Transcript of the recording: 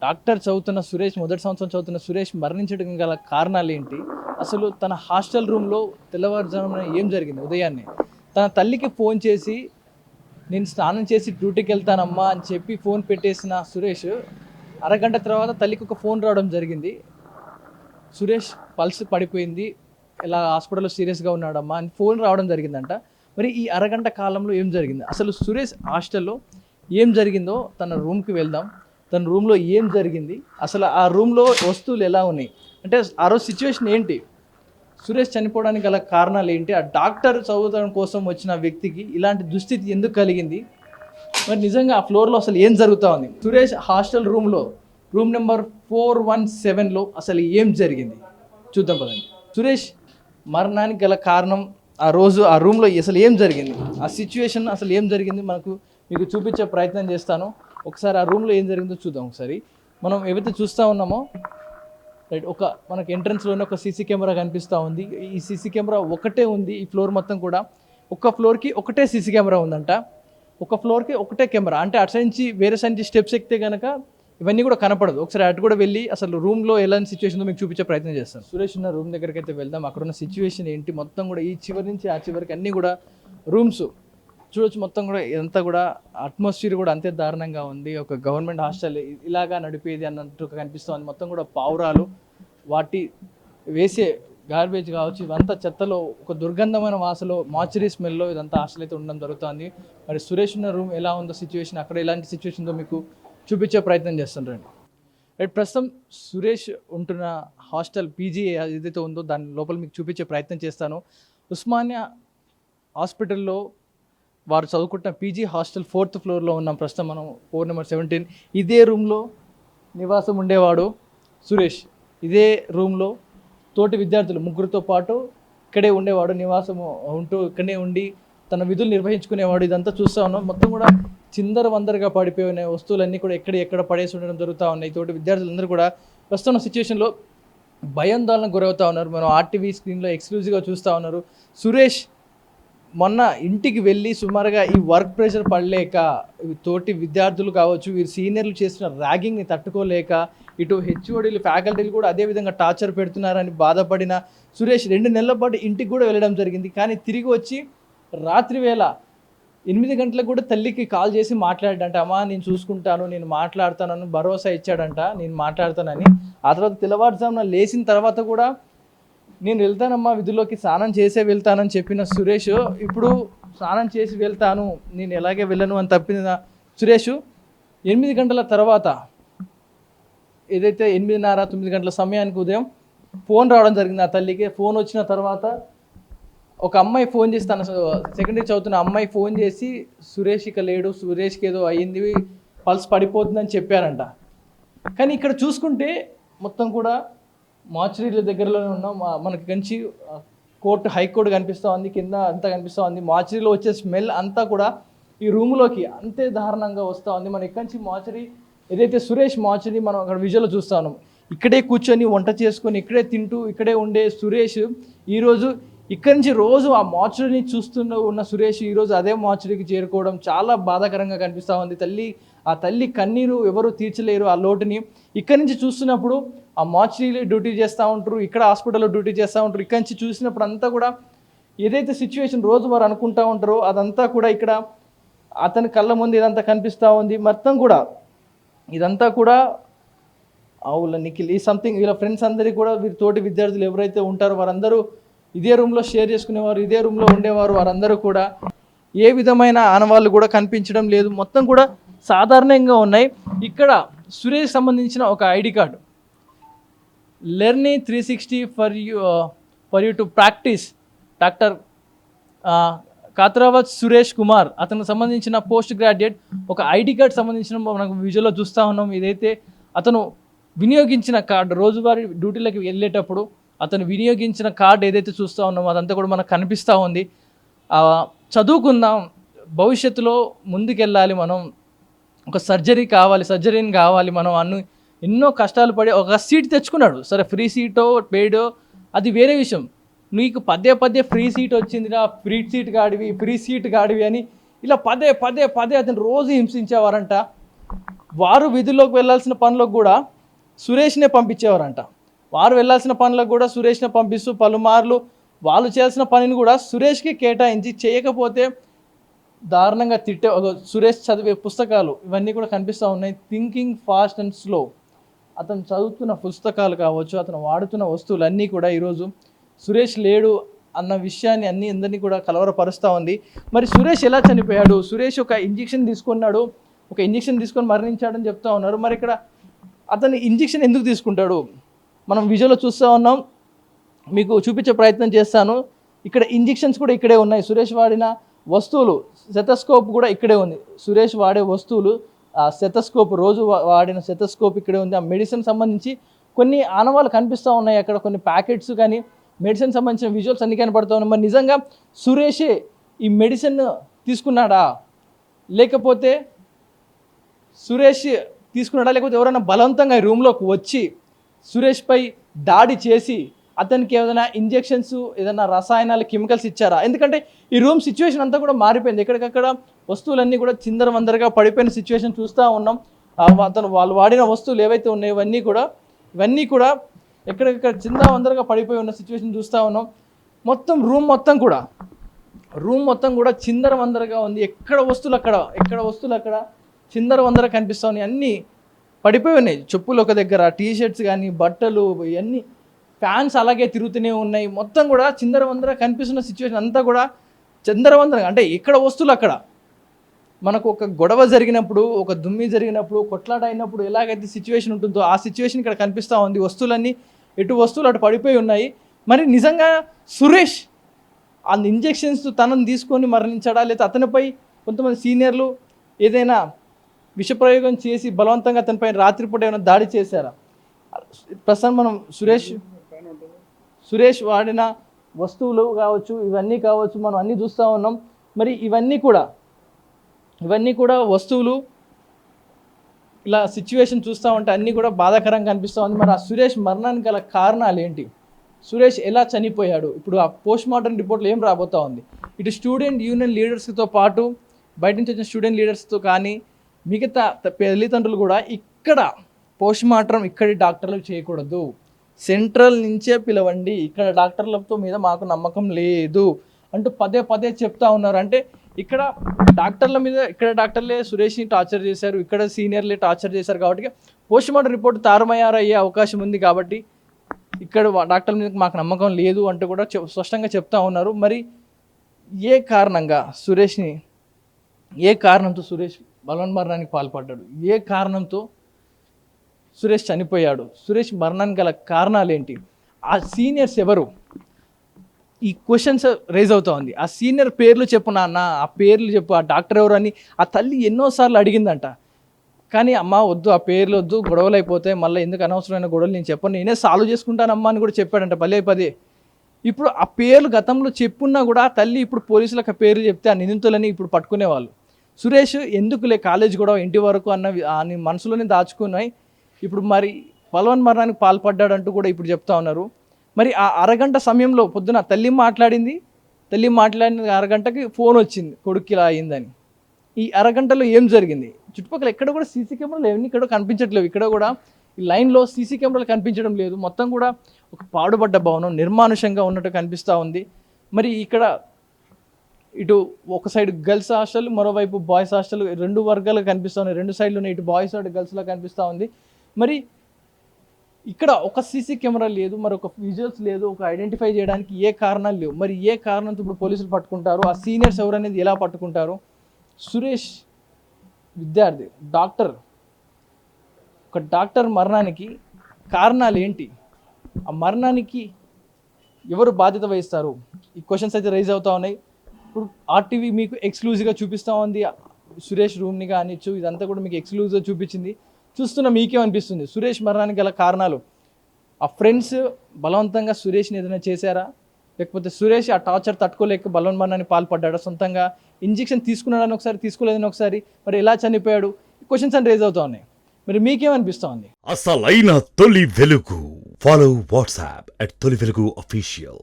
Doctor చదువుతున్న సురేష్, మొదటి సంవత్సరం చదువుతున్న సురేష్ మరణించడం గల కారణాలు ఏంటి? అసలు తన హాస్టల్ రూమ్లో తెల్లవారుజామున ఏం జరిగింది? ఉదయాన్నే తన తల్లికి ఫోన్ చేసి నేను స్నానం చేసి డ్యూటీకి వెళ్తానమ్మా అని చెప్పి ఫోన్ పెట్టేసిన సురేష్ అరగంట తర్వాత తల్లికి ఒక ఫోన్ రావడం జరిగింది. సురేష్ పల్స్ పడిపోయింది, ఇలా హాస్పిటల్లో సీరియస్గా ఉన్నాడమ్మా అని ఫోన్ రావడం జరిగిందంట. మరి ఈ అరగంట కాలంలో ఏం జరిగింది? అసలు సురేష్ హాస్టల్లో ఏం జరిగిందో తన రూమ్కి వెళ్దాం. తన రూమ్లో ఏం జరిగింది, అసలు ఆ రూమ్లో వస్తువులు ఎలా ఉన్నాయి, అంటే ఆ రోజు సిచ్యువేషన్ ఏంటి, సురేష్ చనిపోవడానికి గల కారణాలు ఏంటి, ఆ డాక్టర్ చదువుకోవడం కోసం వచ్చిన వ్యక్తికి ఇలాంటి దుస్థితి ఎందుకు కలిగింది, మరి నిజంగా ఆ ఫ్లోర్లో అసలు ఏం జరుగుతూ ఉంది, సురేష్ హాస్టల్ రూమ్ నెంబర్ 417లో అసలు ఏం జరిగింది చూద్దాం పదండి. సురేష్ మరణానికి గల కారణం, ఆ రోజు ఆ రూమ్లో అసలు ఏం జరిగింది, ఆ సిచ్యువేషన్ అసలు ఏం జరిగింది మీకు చూపించే ప్రయత్నం చేస్తాను. ఒకసారి ఆ రూమ్లో ఏం జరిగిందో చూద్దాం. ఒకసారి మనం ఏవైతే చూస్తూ ఉన్నామో రైట్, మనకు ఎంట్రన్స్లోనే ఒక సీసీ కెమెరా కనిపిస్తూ ఉంది. ఈ సీసీ కెమెరా ఒకటే ఉంది ఈ ఫ్లోర్ మొత్తం కూడా. ఒక్క ఫ్లోర్కి ఒకటే సీసీ కెమెరా ఉందంట, ఒక ఫ్లోర్కి ఒకటే కెమెరా. అంటే అటు నుంచి వేరే సైడ్ నుంచి స్టెప్స్ ఎక్కితే కనుక ఇవన్నీ కూడా కనపడదు. ఒకసారి అటు కూడా వెళ్ళి అసలు రూమ్లో ఎలాంటి సిచ్యువేషన్ మీకు చూపించే ప్రయత్నం చేస్తాను. సురేష్ ఉన్న రూమ్ దగ్గరికి అయితే వెళ్దాం. అక్కడ ఉన్న సిచ్యువేషన్ ఏంటి మొత్తం కూడా, ఈ చివరి నుంచి ఆ చివరికి అన్నీ కూడా రూమ్స్ చూడొచ్చు. మొత్తం కూడా ఇదంతా కూడా అట్మాస్ఫియర్ కూడా అంతే దారుణంగా ఉంది. ఒక గవర్నమెంట్ హాస్టల్ ఇలాగా నడిపేది అన్నట్టు కనిపిస్తుంది. మొత్తం కూడా పావురాలు, వాటి వేసే గార్బేజ్ కావచ్చు, ఇవంతా చెత్తలో ఒక దుర్గంధమైన వాసలో, మార్చరీ స్మెల్లో ఇదంతా హాస్టల్ అయితే ఉండడం జరుగుతుంది. మరి సురేష్ ఉన్న రూమ్ ఎలా ఉందో సిచ్యువేషన్, అక్కడ ఎలాంటి సిచ్యువేషన్ ఉందో మీకు చూపించే ప్రయత్నం చేస్తుంటారండి. రైట్, ప్రస్తుతం సురేష్ ఉంటున్న హాస్టల్ పీజీ ఏదైతే ఉందో దాని లోపల మీకు చూపించే ప్రయత్నం చేస్తాను. ఉస్మానియా హాస్పిటల్లో వారు చదువుకుంటున్న పీజీ హాస్టల్ 4th ఫ్లోర్లో ఉన్నాం ప్రస్తుతం మనం. 4 నెంబర్ 17 ఇదే రూమ్లో నివాసం ఉండేవాడు సురేష్. ఇదే రూమ్లో తోటి విద్యార్థులు ముగ్గురితో పాటు ఇక్కడే ఉండేవాడు, నివాసం ఉంటూ ఇక్కడే ఉండి తన విధులు నిర్వహించుకునేవాడు. ఇదంతా చూస్తూ ఉన్నాం. మొత్తం కూడా చిందర వందరగా పడిపోయిన వస్తువులన్నీ కూడా ఎక్కడ పడేసి ఉండడం జరుగుతూ ఉన్నాయి. తోటి విద్యార్థులందరూ కూడా ప్రస్తుతం సిచ్యువేషన్లో భయాందోళనకు గురవుతూ ఉన్నారు. మనం ఆర్టీవీ స్క్రీన్లో ఎక్స్క్లూజివ్గా చూస్తూ ఉన్నారు. సురేష్ మొన్న ఇంటికి వెళ్ళి సుమారుగా ఈ వర్క్ ప్రెషర్ పడలేక, తోటి విద్యార్థులు కావచ్చు, వీరు సీనియర్లు చేసిన ర్యాగింగ్ని తట్టుకోలేక, ఇటు హెచ్ఓడీలు ఫ్యాకల్టీలు కూడా అదేవిధంగా టార్చర్ పెడుతున్నారని బాధపడిన సురేష్ 2 నెలల పాటు ఇంటికి కూడా వెళ్ళడం జరిగింది. కానీ తిరిగి వచ్చి రాత్రి వేళ 8 గంటలకు కూడా తల్లికి కాల్ చేసి మాట్లాడాడంట. అమ్మా నేను చూసుకుంటాను, నేను మాట్లాడతానని భరోసా ఇచ్చాడంట, నేను మాట్లాడతానని. ఆ తర్వాత తెల్లవారుజామున లేచిన తర్వాత కూడా నేను వెళ్తానమ్మా విధుల్లోకి, స్నానం చేసే వెళ్తానని చెప్పిన సురేష్ ఇప్పుడు స్నానం చేసి వెళ్తాను, నేను ఎలాగే వెళ్ళను అని తప్పిన సురేష్ 8 గంటల తర్వాత, ఏదైతే 8:30-9 గంటల సమయానికి ఉదయం ఫోన్ రావడం జరిగింది ఆ తల్లికి. ఫోన్ వచ్చిన తర్వాత ఒక అమ్మాయి ఫోన్ చేసి, తన సెకండరీ చదువుతున్న అమ్మాయి ఫోన్ చేసి సురేష్ ఇక లేడు, సురేష్కి ఏదో అయ్యింది, పల్స్ పడిపోతుందని చెప్పారంట. కానీ ఇక్కడ చూసుకుంటే మొత్తం కూడా మార్చరీల దగ్గరలోనే ఉన్నాం. మనకి కంచి హైకోర్టు కనిపిస్తూ ఉంది, కింద అంతా కనిపిస్తూ ఉంది. మార్చరీలో వచ్చే స్మెల్ అంతా కూడా ఈ రూమ్లోకి అంతే దారుణంగా వస్తూ ఉంది. మనం ఇక్కడి నుంచి మార్చరీ, ఏదైతే సురేష్ మార్చరీ మనం అక్కడ విజువల్లో చూస్తూ ఉన్నాం. ఇక్కడే కూర్చొని వంట చేసుకొని, ఇక్కడే తింటూ, ఇక్కడే ఉండే సురేష్ ఈరోజు ఇక్కడి నుంచి రోజు ఆ మార్చరీని ఉన్న సురేష్ ఈరోజు అదే మార్చరీకి చేరుకోవడం చాలా బాధాకరంగా కనిపిస్తూ ఉంది. ఆ తల్లి కన్నీరు ఎవరు తీర్చలేరు ఆ లోటుని. ఇక్కడి నుంచి చూస్తున్నప్పుడు ఆ మార్చరీలో డ్యూటీ చేస్తూ ఉంటారు, ఇక్కడ హాస్పిటల్లో డ్యూటీ చేస్తూ ఉంటారు. ఇక్కడి నుంచి చూసినప్పుడు అంతా కూడా ఏదైతే సిచ్యువేషన్ రోజు వారు అనుకుంటూ ఉంటారో అదంతా కూడా ఇక్కడ అతని కళ్ళ ముందు ఇదంతా కనిపిస్తూ ఉంది. మొత్తం కూడా ఇదంతా కూడా ఆవుల నిఖిల్ ఈ సంథింగ్ వీళ్ళ ఫ్రెండ్స్ అందరికీ కూడా, వీరి తోటి విద్యార్థులు ఎవరైతే ఉంటారో వారందరూ ఇదే రూమ్లో షేర్ చేసుకునేవారు, ఇదే రూమ్లో ఉండేవారు. వారందరూ కూడా ఏ విధమైన ఆనవాళ్ళు కూడా కనిపించడం లేదు, మొత్తం కూడా సాధారణంగా ఉన్నాయి. ఇక్కడ సురేష్ సంబంధించిన ఒక ఐడి కార్డు, లెర్నీ 360 for you to practise, doctor Kathravath Suresh Kumar, అతనికి సంబంధించిన పోస్ట్ గ్రాడ్యుయేట్ ఒక ఐడి కార్డు సంబంధించిన మనకు విజువల్లో చూస్తూ ఉన్నాం. ఇదైతే అతను వినియోగించిన కార్డు, రోజువారీ డ్యూటీలకు వెళ్ళేటప్పుడు అతను వినియోగించిన కార్డు ఏదైతే చూస్తూ ఉన్నామో అదంతా కూడా మనకు కనిపిస్తూ ఉంది. చదువుకుందాం, భవిష్యత్తులో ముందుకెళ్ళాలి, మనం ఒక సర్జరీని కావాలి మనం ఎన్నో కష్టాలు పడి ఒక సీట్ తెచ్చుకున్నాడు. సరే ఫ్రీ సీటో పెయిడో అది వేరే విషయం. నీకు పదే ఫ్రీ సీట్ వచ్చిందిరా, ఫ్రీ సీట్ గాడివి అని ఇలా పదే అతను రోజు హింసించేవారంట. వారు విధుల్లోకి వెళ్ళాల్సిన పనులకు కూడా సురేష్నే పంపించేవారంట. వారు వెళ్ళాల్సిన పనులకు కూడా సురేష్నే పంపిస్తూ పలుమార్లు వాళ్ళు చేయాల్సిన పనిని కూడా సురేష్కి కేటాయించి చేయకపోతే దారుణంగా సురేష్ చదివే పుస్తకాలు ఇవన్నీ కూడా కనిపిస్తూ ఉన్నాయి. Thinking fast and slow. అతను చదువుతున్న పుస్తకాలు కావచ్చు, అతను వాడుతున్న వస్తువులు అన్నీ కూడా ఈరోజు సురేష్ లేడు అన్న విషయాన్ని అందరినీ కూడా కలవరపరుస్తూ ఉంది. మరి సురేష్ ఎలా చనిపోయాడు? సురేష్ ఒక ఇంజెక్షన్ తీసుకొని మరణించాడని చెప్తా ఉన్నారు. మరి ఇక్కడ అతను ఇంజెక్షన్ ఎందుకు తీసుకుంటాడు? మనం విజువల్లో చూస్తూ ఉన్నాం, మీకు చూపించే ప్రయత్నం చేస్తాను. ఇక్కడ ఇంజెక్షన్స్ కూడా ఇక్కడే ఉన్నాయి. సురేష్ వాడిన వస్తువులు, స్టెథోస్కోప్ కూడా ఇక్కడే ఉంది. సురేష్ వాడే వస్తువులు, ఆ స్టెథోస్కోప్, రోజు వాడిన స్టెథోస్కోప్ ఇక్కడే ఉంది. ఆ మెడిసిన్ సంబంధించి కొన్ని ఆనవాళ్ళు కనిపిస్తూ ఉన్నాయి. అక్కడ కొన్ని ప్యాకెట్స్ కానీ మెడిసిన్ సంబంధించిన విజువల్స్ అన్ని కనపడుతూ ఉన్నాయి. మరి నిజంగా సురేషే ఈ మెడిసిన్ తీసుకున్నాడా, లేకపోతే ఎవరైనా బలవంతంగా ఈ రూమ్లోకి వచ్చి సురేష్పై దాడి చేసి అతనికి ఏదైనా ఇంజెక్షన్స్, ఏదైనా రసాయనాలు, కెమికల్స్ ఇచ్చారా? ఎందుకంటే ఈ రూమ్ సిచ్యువేషన్ అంతా కూడా మారిపోయింది. ఎక్కడికక్కడ వస్తువులన్నీ కూడా చిందరవందరగా పడిపోయిన సిచ్యువేషన్ చూస్తూ ఉన్నాం. వాళ్ళు వాడిన వస్తువులు ఏవైతే ఉన్నాయో ఇవన్నీ కూడా ఎక్కడికక్కడ చిందరవందరగా పడిపోయి ఉన్న సిచ్యువేషన్ చూస్తూ ఉన్నాం. మొత్తం రూమ్ మొత్తం కూడా చిందరవందరగా ఉంది. ఎక్కడ వస్తువులు అక్కడ చిందరవందర కనిపిస్తూ ఉన్నాయి. అన్నీ పడిపోయి ఉన్నాయి. చెప్పులు ఒక దగ్గర, టీషర్ట్స్ కానీ, బట్టలు, ఇవన్నీ, ఫ్యాన్స్ అలాగే తిరుగుతూనే ఉన్నాయి. మొత్తం కూడా చిందరవందర కనిపిస్తున్న సిచ్యువేషన్ అంతా కూడా చిందరవందరగా, అంటే ఇక్కడ వస్తువులు అక్కడ. మనకు ఒక గొడవ జరిగినప్పుడు, ఒక దుమ్మి జరిగినప్పుడు, కొట్లాట అయినప్పుడు ఎలాగైతే సిచ్యువేషన్ ఉంటుందో ఆ సిచ్యువేషన్ ఇక్కడ కనిపిస్తూ ఉంది. వస్తువులన్నీ వస్తువులు అటు పడిపోయి ఉన్నాయి. మరి నిజంగా సురేష్ ఆ ఇంజెక్షన్స్ తనను తీసుకొని మరణించాడా, లేదా అతనిపై కొంతమంది సీనియర్లు ఏదైనా విషప్రయోగం చేసి బలవంతంగా అతనిపై రాత్రిపూట ఏమైనా దాడి చేశారా? ప్రస్తుతం మనం సురేష్ వాడిన వస్తువులు కావచ్చు, ఇవన్నీ కావచ్చు, మనం అన్నీ చూస్తూ ఉన్నాం. మరి ఇవన్నీ కూడా వస్తువులు ఇలా సిచ్యువేషన్ చూస్తూ ఉంటే అన్నీ కూడా బాధాకరంగా అనిపిస్తూ ఉంది. మరి ఆ సురేష్ మరణానికి గల కారణాలు ఏంటి? సురేష్ ఎలా చనిపోయాడు? ఇప్పుడు ఆ పోస్ట్ మార్టం రిపోర్ట్లో ఏం రాబోతూ ఉంది? ఇటు స్టూడెంట్ యూనియన్ లీడర్స్తో పాటు బయట నుంచి వచ్చిన స్టూడెంట్ లీడర్స్తో కానీ మిగతా తల్లిదండ్రులు కూడా ఇక్కడ పోస్ట్ మార్టం ఇక్కడి డాక్టర్లు చేయకూడదు, సెంట్రల్ నుంచే పిలవండి, ఇక్కడ డాక్టర్లతో మీద మాకు నమ్మకం లేదు అంటూ పదే చెప్తా ఉన్నారు. అంటే ఇక్కడ డాక్టర్లే సురేష్ని టార్చర్ చేశారు, ఇక్కడ సీనియర్లే టార్చర్ చేశారు. కాబట్టి పోస్ట్ మార్టం రిపోర్ట్ తారుమారయ్యే అవకాశం ఉంది. కాబట్టి ఇక్కడ డాక్టర్ల మీద మాకు నమ్మకం లేదు అంటూ కూడా స్పష్టంగా చెప్తా ఉన్నారు. మరి ఏ కారణంతో సురేష్ బలవన్మరణానికి పాల్పడ్డాడు? ఏ కారణంతో సురేష్ చనిపోయాడు? సురేష్ మరణానికి గల కారణాలు ఏంటి? ఆ సీనియర్స్ ఎవరు? ఈ క్వశ్చన్స్ రైజ్ అవుతా ఉంది. ఆ సీనియర్ పేర్లు చెప్పు నాన్న, ఆ పేర్లు చెప్పు, ఆ డాక్టర్ ఎవరు అని ఆ తల్లి ఎన్నోసార్లు అడిగిందంట. కానీ అమ్మ వద్దు, ఆ పేర్లు వద్దు, గొడవలు అయిపోతాయి, మళ్ళీ ఎందుకు అనవసరమైన గొడవలు నేను చెప్పను, నేనే సాల్వ్ చేసుకుంటానమ్మా అని కూడా చెప్పాడంట పదే. ఇప్పుడు ఆ పేర్లు గతంలో చెప్పున్నా కూడా ఆ తల్లి ఇప్పుడు పోలీసులకు ఆ పేర్లు చెప్తే ఆ నిందితులని ఇప్పుడు పట్టుకునేవాళ్ళు. సురేష్ ఎందుకులే కాలేజ్ గొడవ ఇంటి వరకు అని మనసులోనే దాచుకున్నాయి. ఇప్పుడు మరి బలవన్మరణానికి పాల్పడ్డాడంటూ కూడా ఇప్పుడు చెప్తా ఉన్నారు. మరి ఆ అరగంట సమయంలో పొద్దున తల్లి మాట్లాడిన అరగంటకి ఫోన్ వచ్చింది, కొడుక్కి ఇలా అయిందని. ఈ అరగంటలో ఏం జరిగింది? చుట్టుపక్కల ఎక్కడ కూడా సీసీ కెమెరాలు ఏమీ ఇక్కడ కనిపించట్లేవు. ఇక్కడ కూడా ఈ లైన్లో సీసీ కెమెరాలు కనిపించడం లేదు. మొత్తం కూడా ఒక పాడుబడ్డ భవనం, నిర్మానుషంగా ఉన్నట్టు కనిపిస్తూ ఉంది. మరి ఇక్కడ ఇటు ఒక సైడ్ గర్ల్స్ హాస్టల్, మరోవైపు బాయ్స్ హాస్టల్, రెండు వర్గాలు కనిపిస్తూ ఉన్నాయి. రెండు సైడ్లోనే ఇటు బాయ్స్ అటు గర్ల్స్లో కనిపిస్తూ ఉంది. మరి ఇక్కడ ఒక సీసీ కెమెరా లేదు, మరి ఒక విజువల్స్ లేదు, ఒక ఐడెంటిఫై చేయడానికి ఏ కారణాలు లేవు. మరి ఏ కారణంతో ఇప్పుడు పోలీసులు పట్టుకుంటారు? ఆ సీనియర్స్ ఎవరనేది ఎలా పట్టుకుంటారు? సురేష్ విద్యార్థి, ఒక డాక్టర్ మరణానికి కారణాలు ఏంటి? ఆ మరణానికి ఎవరు బాధ్యత వహిస్తారు? ఈ క్వశ్చన్స్ అయితే రైజ్ అవుతూ ఉన్నాయి. ఇప్పుడు ఆర్టీవీ మీకు ఎక్స్క్లూజివ్గా చూపిస్తూ ఉంది. సురేష్ రూమ్ని కానిచ్చు, ఇదంతా కూడా మీకు ఎక్స్క్లూజివ్గా చూపించింది. చూస్తున్న మీకేమనిపిస్తుంది? సురేష్ మరణానికి గల కారణాలు ఆ ఫ్రెండ్స్ బలవంతంగా సురేష్ని ఏదైనా చేశారా, లేకపోతే సురేష్ ఆ టార్చర్ తట్టుకోలేక బలవన్మరణానికి పాల్పడ్డాడా? సొంతంగా ఇంజెక్షన్ తీసుకున్నాడని ఒకసారి, తీసుకోలేదని ఒకసారి, మరి ఎలా చనిపోయాడు? క్వశ్చన్స్ అని రేజ్ అవుతా ఉన్నాయి. మరి మీకేమనిపిస్తూ ఉంది? అసలైన తొలి వెలుగు. ఫాలో వాట్సాప్ @తొలి వెలుగు official.